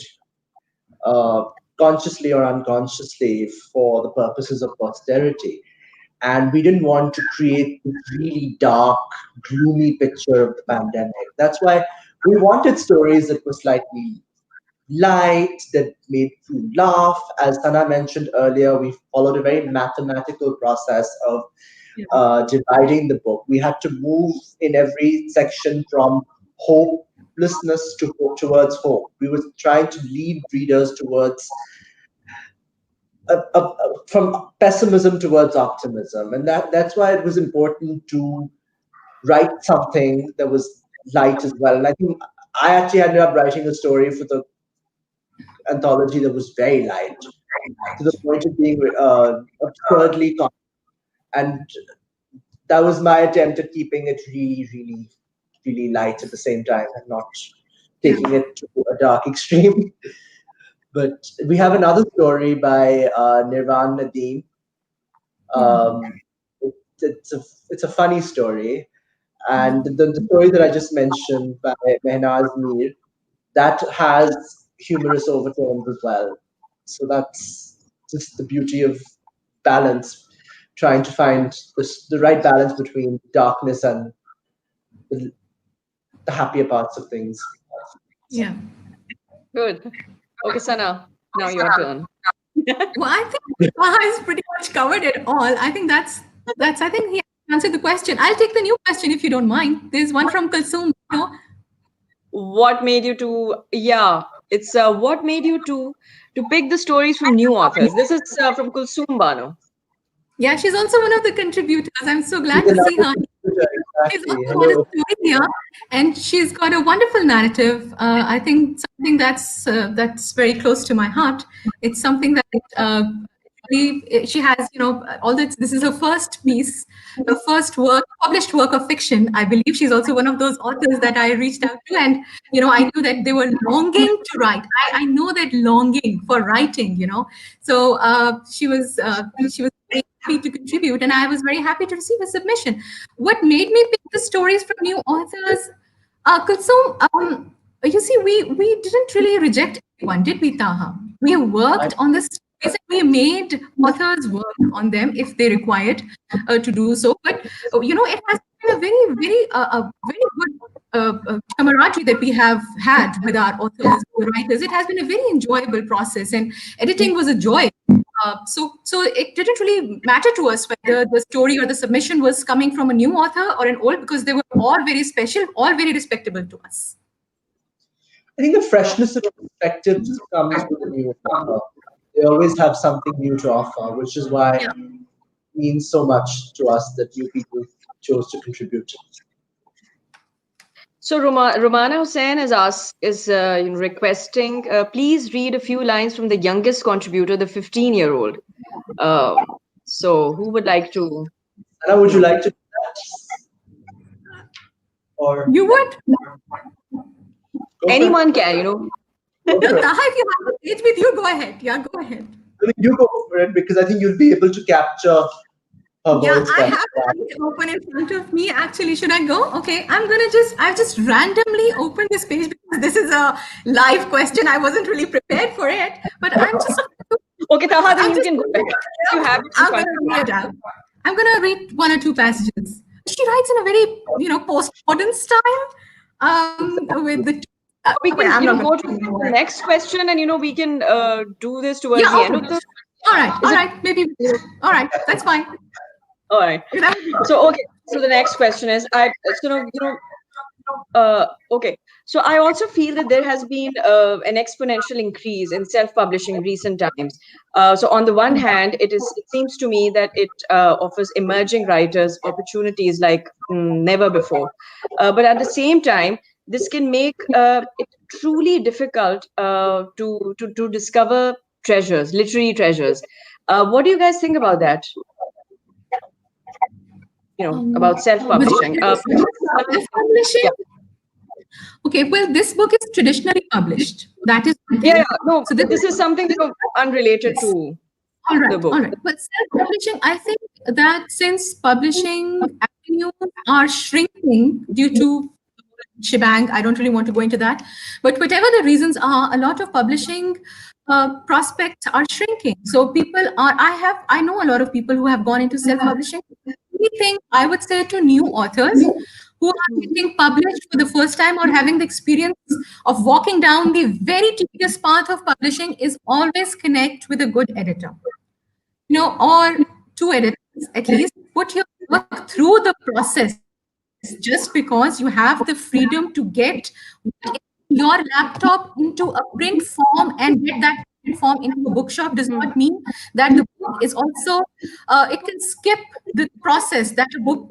B: uh, consciously or unconsciously, for the purposes of posterity. And we didn't want to create this really dark, gloomy picture of the pandemic. That's why we wanted stories that were slightly light, that made you laugh. As Sana mentioned earlier, we followed a very mathematical process of dividing the book. We had to move in every section from hopelessness towards hope. We were trying to lead readers towards from pessimism towards optimism, and that's why it was important to write something that was light as well. And I think I actually ended up writing a story for the anthology that was very light to the point of being absurdly and that was my attempt at keeping it really, really, really light at the same time and not
C: Yeah.
B: taking it to a dark extreme. But we have another story by Nirvan Nadeem.
C: Yeah.
B: Um, it's a funny story, and the story that I just mentioned by Mehnaz Mir that has humorous overtones as well. So that's just the beauty of balance, trying to find the right balance between darkness and the, the happier parts of things.
C: Yeah.
A: Good. Okay, Sana. Now your turn.
C: Well, I think Taha has pretty much covered it all. I think that's I think he has answer the question. I'll take the new question if you don't mind. There's one from Kulsum.
A: What made you to? Yeah, it's what made you to pick the stories from new authors? This is from Kulsum Bano.
C: Yeah, she's also one of the contributors. I'm so
B: She's
C: glad to see
B: another
C: her.
B: contributor,
C: She's
B: exactly.
C: also got a
B: Hello.
C: story here, and she's got a wonderful narrative. I think something that's very close to my heart. It's something that really she has. Although this is her first piece, her first work, published work of fiction. I believe she's also one of those authors that I reached out to, and I knew that they were longing to write. I know that longing for writing. So she was very happy to contribute, and I was very happy to receive a submission. What made me pick the stories from new authors? Kulsum, you see, we didn't really reject anyone, did we, Taha? We
B: I
C: worked on the stories and we made authors work on them if they required to do so. But it has been a very good camaraderie that we have had with our authors, the writers. It has been a very enjoyable process, and editing was a joy. So it didn't really matter to us whether the story or the submission was coming from a new author or an old, because they were all very special, all very respectable to us.
B: think the freshness of perspectives comes with a new author. They always have something new to offer, which is why
C: Yeah.
B: it means so much to us that you people chose to contribute.
A: So Romana Hussain is requesting, please read a few lines from the youngest contributor, the 15-year-old. Uh, so who would like to,
B: Anna, would
A: you
B: you
A: know,
B: like to do that? Or
C: You would?
B: go for it?
A: anyone can.
B: Go
C: No,
B: for it.
C: Taha, if you have a page with you, go ahead. Yeah, go ahead.
B: I mean, you go for it because I think you'll be able to capture her
C: Yeah,
B: voice
C: I
B: better.
C: have it open in front of me. Actually, should I go? Okay, I've just randomly opened this page because this is a live question. I wasn't really prepared for it, but
A: Okay, Taha, then
C: I'm
A: you
C: just,
A: can go ahead. You have it in
C: I'm
A: front
C: going
A: of
C: to
A: you.
C: read it out. I'm going to read one or two passages. She writes in a very, postmodern style, with the,
A: Or we
C: okay,
A: can,
C: I'm not going
A: go
C: to
A: to
C: read
A: the
C: more.
A: next question, and we can do this towards
C: Yeah,
A: the end
C: okay.
A: of the.
C: All
A: Is it
C: right, maybe, all right, that's fine.
A: all right?
C: That would be good.
A: So okay. So the next question is, okay. So I also feel that there has been an exponential increase in self-publishing recent times. So on the one hand, it seems to me that it offers emerging writers opportunities like never before. But at the same time, this can make it truly difficult to discover treasures, literary treasures. What do you guys think about that? About
C: Was
A: self-publishing.
C: self-publishing?
A: Yeah.
C: Okay, well, this book is traditionally published. That is one
A: Yeah,
C: thing.
A: yeah. No,
C: So this,
A: this is something unrelated
C: yes.
A: to
C: All
A: the
C: right, all
A: book.
C: right. But self-publishing, I think that since publishing avenues are shrinking due to shebang, I don't really want to go into that. But whatever the reasons are, a lot of publishing prospects are shrinking. So I know a lot of people who have gone into self-publishing. Only thing I would say to new authors who are getting published for the first time or having the experience of walking down the very tedious path of publishing is always connect with a good editor, or two editors at least. Put your work through the process. Just because you have the freedom to get what is your laptop into a print form and get that print form into a bookshop does not
A: Hmm.
C: mean that the book is also, it can skip the process that a book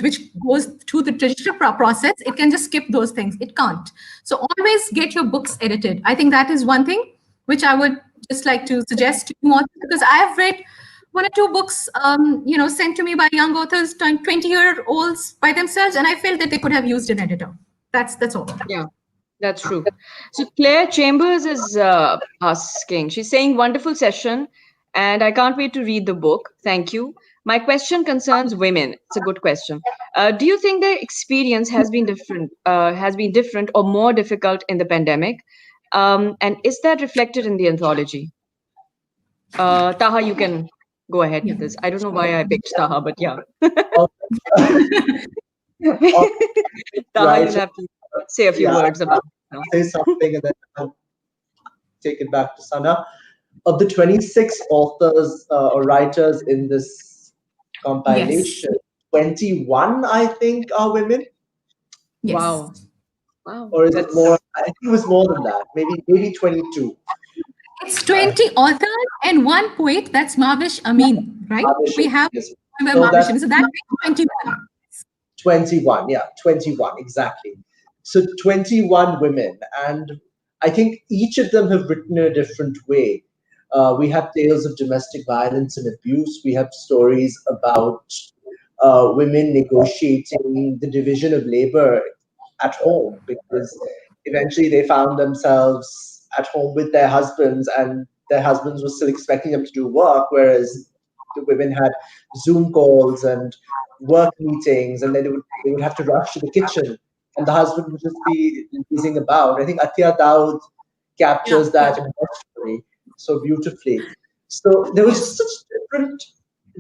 C: which goes through the traditional process. It can just skip those things. It can't. So always get your books edited. I think that is one thing which I would just like to suggest to you, because I have read one or two books, sent to me by young authors, 20-year-olds by themselves, and I felt that they could have used an editor. That's all.
A: Yeah, that's true. So Claire Chambers is asking. She's saying, "Wonderful session, and I can't wait to read the book. Thank you. My question concerns women. It's a good question. Do you think their experience has been different or more difficult in the pandemic? And is that reflected in the anthology?" Taha, you can go ahead
C: Yeah.
A: with this. I don't know why I picked Taha, but yeah.
B: All, all
A: Taha,
B: right.
A: you'll have to say a few
B: Yeah,
A: words about it.
B: say something and then I'll take it back to Sana. Of the 26 authors or writers in this
C: Yes.
B: compilation, 21, I think, are women.
C: Yes.
A: Wow. Wow.
B: Or is it
A: That's
B: more? I think it was more than that. Maybe 22.
C: It's
B: Uh,
C: 20 authors and one poet. That's Mavish Amin, right? We
B: Abhishek,
C: have
B: yes. So
C: Mavish
B: that's
C: Amin. So that makes 21.
B: 21. Yeah, 21 exactly. So 21 women, and I think each of them have written in a different way. We have tales of domestic violence and abuse. We have stories about women negotiating the division of labor at home, because eventually they found themselves at home with their husbands, and their husbands were still expecting them to do work, whereas the women had Zoom calls and work meetings, and then they would have to rush to the kitchen, and the husband would just be lazing about. I think Athiya Daud
C: Yeah,
B: captures
C: yeah.
B: that in her story so beautifully. So there was just
C: Yes.
B: such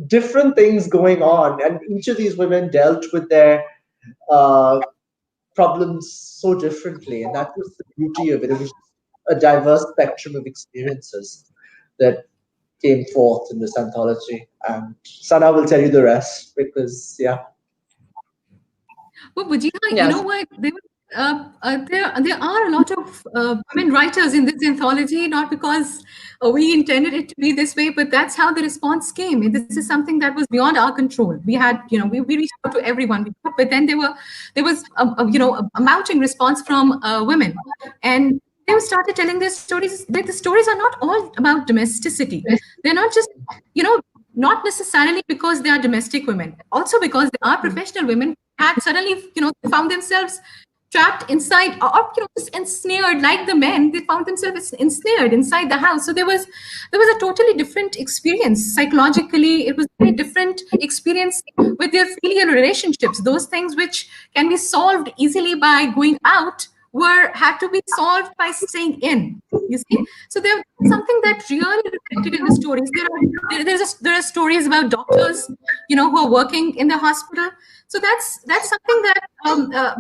B: different things going on, and each of these women dealt with their uh, problems so differently, and that was the beauty of it. It was a diverse spectrum of experiences that came forth in this anthology, and Sana will tell you the rest because yeah.
C: Well, Bujita, you know
A: yes.
C: what? There are a lot of women writers in this anthology, not because we intended it to be this way, but that's how the response came. And this is something that was beyond our control. We had, we reached out to everyone, but then there was, a mounting response from women, and they started telling their stories. The stories are not all about domesticity. They're not just, you know, not necessarily because they are domestic women, also because they are professional women had suddenly, found themselves trapped inside, or just ensnared like the men. They found themselves ensnared inside the house. So there was a totally different experience psychologically. It was a very different experience with their filial relationships. Those things which can be solved easily by going out were had to be solved by staying in. You see, so there's something that really reflected in the stories. There are stories about doctors, who are working in the hospital. So that's something that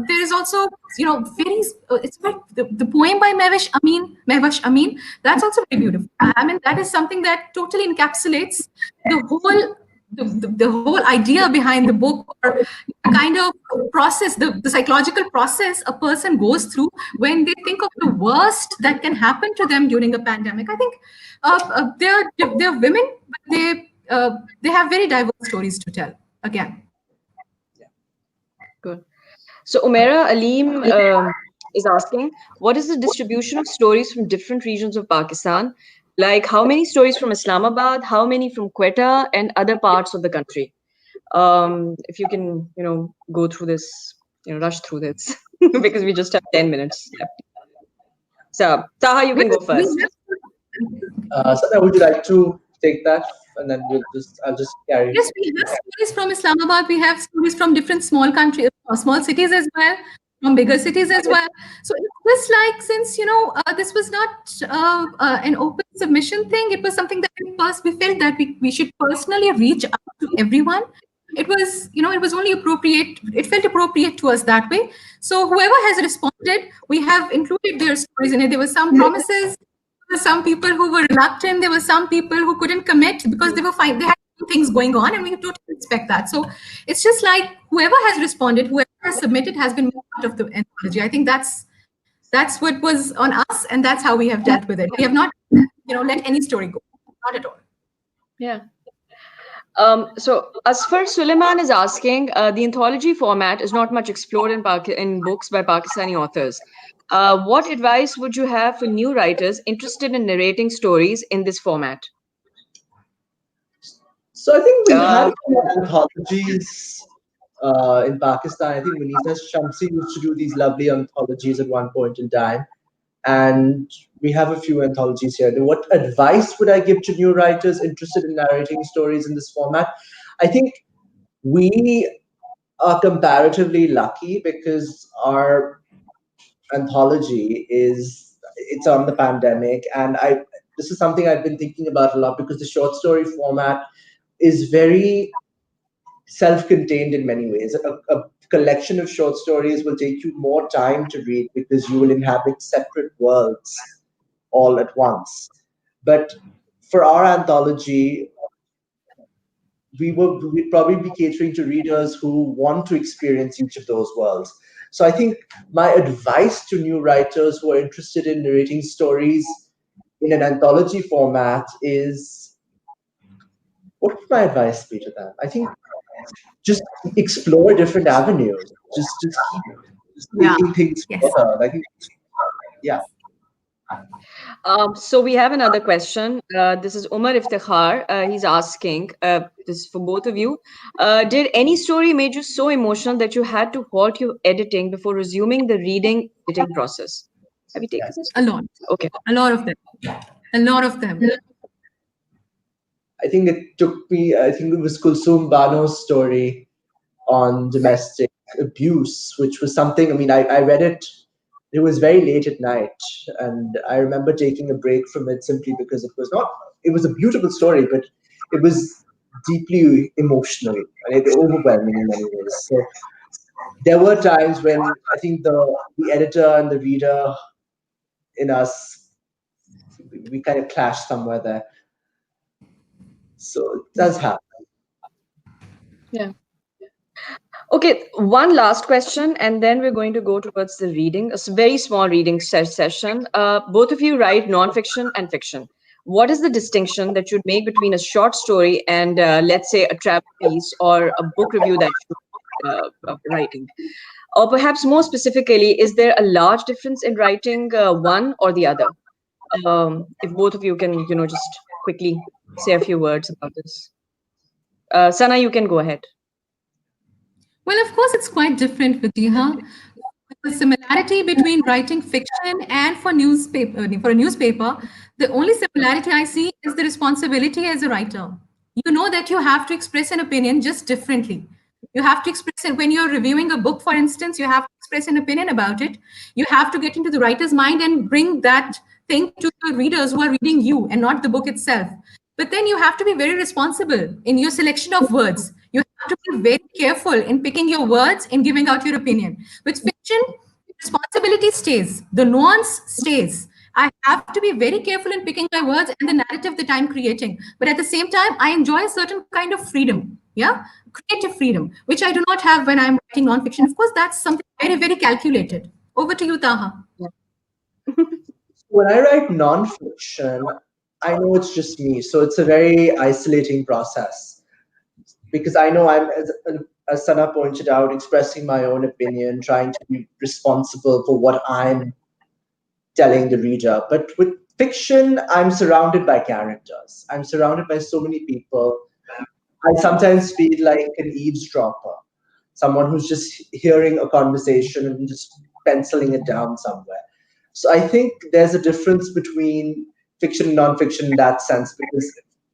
C: there is also, very. It's very, the poem by Mehvesh Amin. That's also very beautiful. I mean, that is something that totally encapsulates the whole the whole idea behind the book, or the kind of process, the psychological process a person goes through when they think of the worst that can happen to them during a pandemic. I think they're women, but they have very diverse stories to tell. Again,
A: Good. So Umaira Aleem is asking, what is the distribution of stories from different regions of Pakistan? Like how many stories from Islamabad, how many from Quetta and other parts of the country? If you can, go through this, rush through this, because we just have 10 minutes left. So, Taha, you
C: we,
A: can go
C: we
A: first.
B: Sana, would you like to take that, and then I'll just carry.
C: Yes, we have stories from Islamabad. We have stories from different small countries, small cities as well, from bigger cities as well. So it was like, since this was not an open submission thing, it was something that we felt that we should personally reach out to everyone. It was only appropriate. It felt appropriate to us that way. So whoever has responded, we have included their stories in it. There were some promises. There were some people who were reluctant. There were some people who couldn't commit because they were fine. They had things going on, and we totally respect that. So it's just like whoever has responded, whoever has submitted, has been part of the anthology. I think that's what was on us, and that's how we have dealt with it. We have not, let any story go. Not at all.
A: Yeah. So Asfar Suleiman is asking, the anthology format is not much explored in books by Pakistani authors. What advice would you have for new writers interested in narrating stories in this format?
B: So I think we've had
A: Uh,
B: a few anthologies in Pakistan. I think Vanita Shamsi used to do these lovely anthologies at one point in time, and we have a few anthologies here. What advice would I give to new writers interested in narrating stories in this format? I think we are comparatively lucky because our anthology is it's on the pandemic, and I this is something I've been thinking about a lot because the short story format is very self-contained in many ways. A collection of short stories will take you more time to read because you will inhabit separate worlds all at once. But for our anthology, we'd probably be catering to readers who want to experience each of those worlds. So I think my advice to new writers who are interested in narrating stories in an anthology format is, what would my advice be to them? I think just explore different avenues. Just keep
C: Yeah.
B: taking things
C: Yes.
B: further. Like, yeah.
A: So we have another question. This is Umar Iftikhar. He's asking, this is for both of you. Did any story made you so emotional that you had to halt your editing before resuming the reading editing process? Have you taken
B: Yes.
A: this
C: A
A: one?
C: lot.
A: Okay.
C: A lot of them. A lot of them.
B: I think it took me, I think it was Kulsum Bano's story on domestic abuse, which was something, I mean, I read it, it was very late at night. And I remember taking a break from it simply because it was not, it was a beautiful story, but it was deeply emotional and it overwhelming in many ways. So there were times when I think the editor and the reader in us, we kind of clashed somewhere there. So it does happen.
A: Yeah. Okay, one last question, and then we're going to go towards the reading, a very small reading session. Both of you write nonfiction and fiction. What is the distinction that you'd make between a short story and, let's say, a travel piece or a book review that you're writing? Or perhaps more specifically, is there a large difference in writing one or the other? If both of you can, just quickly say a few words about this. Sana, you can go ahead.
C: Well, of course, it's quite different, Vatiha. The similarity between writing fiction and for a newspaper, the only similarity I see is the responsibility as a writer. You know that you have to express an opinion just differently. You have to express it when you're reviewing a book, for instance, you have to express an opinion about it. You have to get into the writer's mind and bring that thing to the readers who are reading you and not the book itself. But then you have to be very responsible in your selection of words. You have to be very careful in picking your words and giving out your opinion. With fiction, responsibility stays, the nuance stays. I have to be very careful in picking my words and the narrative that I'm creating. But at the same time, I enjoy a certain kind of freedom, yeah, creative freedom, which I do not have when I'm writing nonfiction. Of course, that's something very, very calculated. Over to you, Taha.
B: When I write nonfiction, I know it's just me, so it's a very isolating process because I know I'm, as Sana pointed out, expressing my own opinion, trying to be responsible for what I'm telling the reader. But with fiction, I'm surrounded by characters. I'm surrounded by so many people. I sometimes feel like an eavesdropper, someone who's just hearing a conversation and just penciling it down somewhere. So I think there's a difference between fiction and nonfiction in that sense because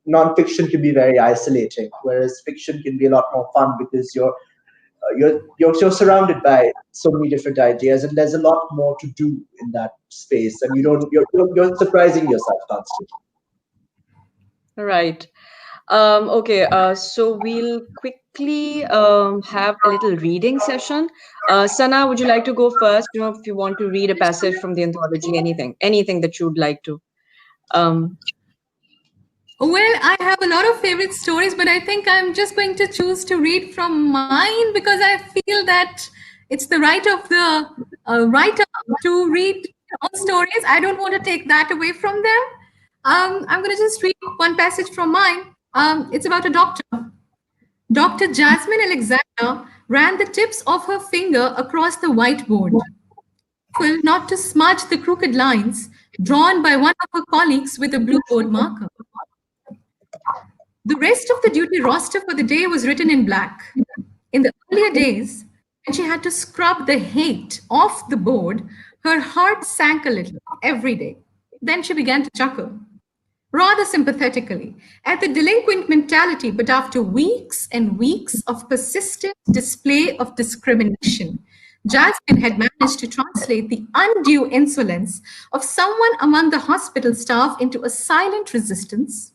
B: nonfiction can be very isolating, whereas fiction can be a lot more fun because you're surrounded by so many different ideas and there's a lot more to do in that space and you're surprising yourself constantly.
A: Right. Okay, so we'll quickly have a little reading session. Sana, would you like to go first? If you want to read a passage from the anthology, anything that you'd like to. Um,
C: Well, I have a lot of favorite stories, but I think I'm just going to choose to read from mine because I feel that it's the right of the writer to read their own stories. I don't want to take that away from them. I'm going to just read one passage from mine. It's about a doctor. Dr. Jasmine Alexander ran the tips of her finger across the whiteboard, careful not to smudge the crooked lines drawn by one of her colleagues with a blue board marker. The rest of the duty roster for the day was written in black. In the earlier days, when she had to scrub the hate off the board, her heart sank a little every day. Then she began to chuckle, rather sympathetically, at the delinquent mentality, but after weeks and weeks of persistent display of discrimination, Jasmine had managed to translate the undue insolence of someone among the hospital staff into a silent resistance.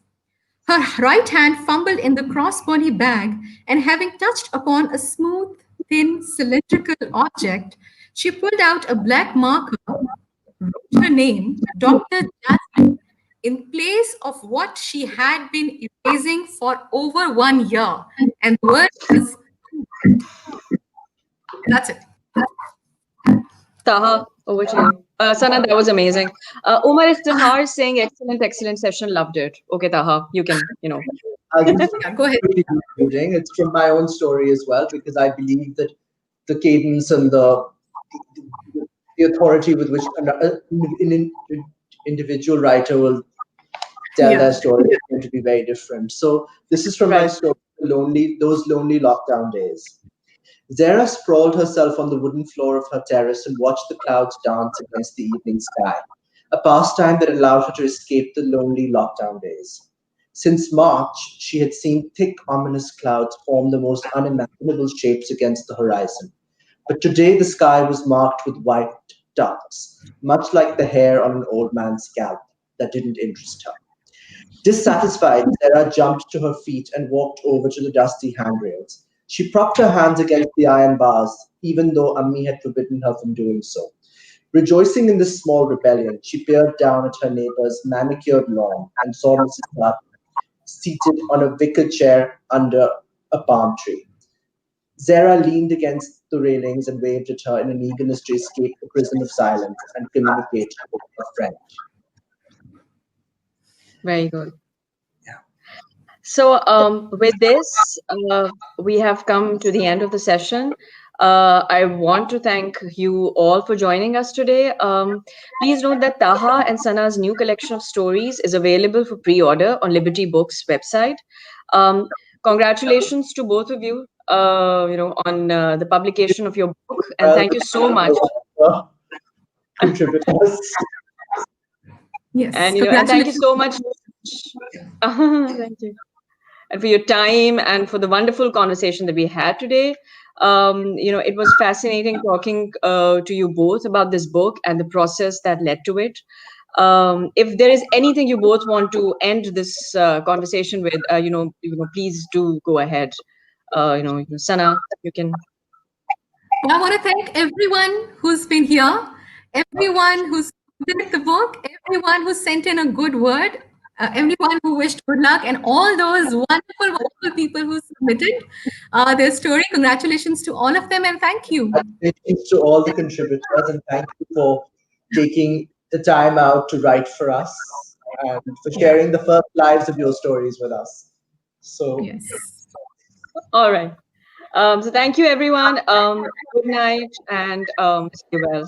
C: Her right hand fumbled in the crossbody bag, and having touched upon a smooth, thin, cylindrical object, she pulled out a black marker, wrote her name, Dr. Jasmine, in place of what she had been erasing for over 1 year. And the word was, that's it.
A: Taha, over to you. Sana, that was amazing. Umar Iftihar saying excellent, excellent session. Loved it. Okay, Taha, you can.
B: I'll just
C: Yeah, go ahead.
B: quickly concluding. It's from my own story as well, because I believe that the cadence and the authority with which an individual writer will tell their
C: Yeah.
B: story is going to be very different. So this is from my
A: Right.
B: story, those lonely lockdown days. Zara sprawled herself on the wooden floor of her terrace and watched the clouds dance against the evening sky, a pastime that allowed her to escape the lonely lockdown days. Since March, she had seen thick, ominous clouds form the most unimaginable shapes against the horizon. But today the sky was marked with white tufts, much like the hair on an old man's scalp, that didn't interest her. Dissatisfied, Sarah jumped to her feet and walked over to the dusty handrails. She propped her hands against the iron bars, even though Ammi had forbidden her from doing so. Rejoicing in this small rebellion, she peered down at her neighbor's manicured lawn and saw Mrs. Butt seated on a wicker chair under a palm tree. Zara leaned against the railings and waved at her in an eagerness to escape the prison of silence and communicate with her friend.
A: Very good.
B: Yeah.
A: So, with this, we have come to the end of the session. I want to thank you all for joining us today. Please note that Taha and Sana's new collection of stories is available for pre-order on Liberty Books website. Um, Congratulations to both of you, on the publication of your book, and
B: Well,
A: thank you so much.
B: contributors.
C: Yes.
A: And thank you
C: Congratulations.
A: so much. Thank you. And for your time and for the wonderful conversation that we had today. It was fascinating talking to you both about this book and the process that led to it. If there is anything you both want to end this conversation with, please do go ahead. Sana, you can.
C: Well, I want to thank everyone who's been here, everyone who's read the book, everyone who sent in a good word, everyone who wished good luck, and all those wonderful, wonderful people who submitted their story. Congratulations to all of them, and thank you.
B: Congratulations to all the contributors, and thank you for taking the time out to write for us and for
C: Yeah.
B: sharing the first lives of your stories with us. So,
C: Yes.
A: All right. So thank you, everyone. Good night and see you well.